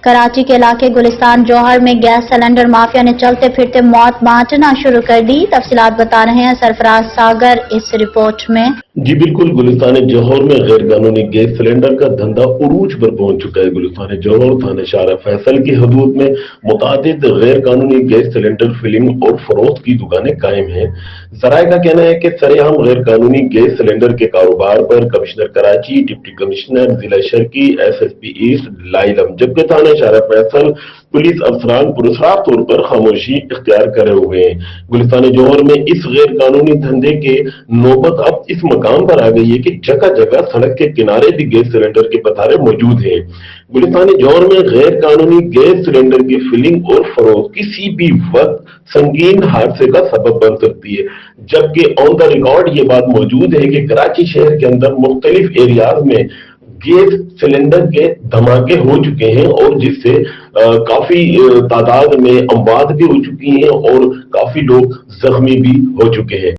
कराची के इलाके गुलिस्तान जौहर में गैस सिलेंडर माफिया ने चलते फिरते मौत बांटना शुरू कर दी। तफसीलात बता रहे हैं सरफराज सागर इस रिपोर्ट में। जी बिल्कुल, गुलिस्तान जौहर में गैर कानूनी गैस सिलेंडर का धंधा उरूज पर पहुंच चुका है। गुलिस्तान जौहर थाना शारा फैसल की हदूद में मुतादिद गैर कानूनी गैस सिलेंडर फिलिंग और फरोख्त की दुकानें कायम हैं। जराये का कहना है कि सरेआम गैर कानूनी गैस सिलेंडर के कारोबार पर कमिश्नर कराची, डिप्टी कमिश्नर जिला शर्की, SSP ईस्ट लाइलम जबकि थाना शारा फैसल पुलिस अफसरान पुरस्कार तौर पर खामोशी इख्तियार करे हुए हैं। गुलिस्तान जौहर में इस गैर कानूनी धंधे के नौबत अब इस मकाम पर आ गई है कि जगह जगह सड़क के किनारे भी गैस सिलेंडर के पतारे मौजूद हैं। गुलिस्तान जौहर में गैर कानूनी गैस सिलेंडर की फिलिंग और फरोख्त किसी भी वक्त संगीन हादसे का सबब बन सकती है, जबकि ऑन द रिकॉर्ड ये बात मौजूद है कि कराची शहर के अंदर मुख्तलिफ एरियाज में गैस सिलेंडर के धमाके हो चुके हैं और जिससे काफी तादाद में अमवात भी हो चुकी हैं और काफी लोग जख्मी भी हो चुके हैं।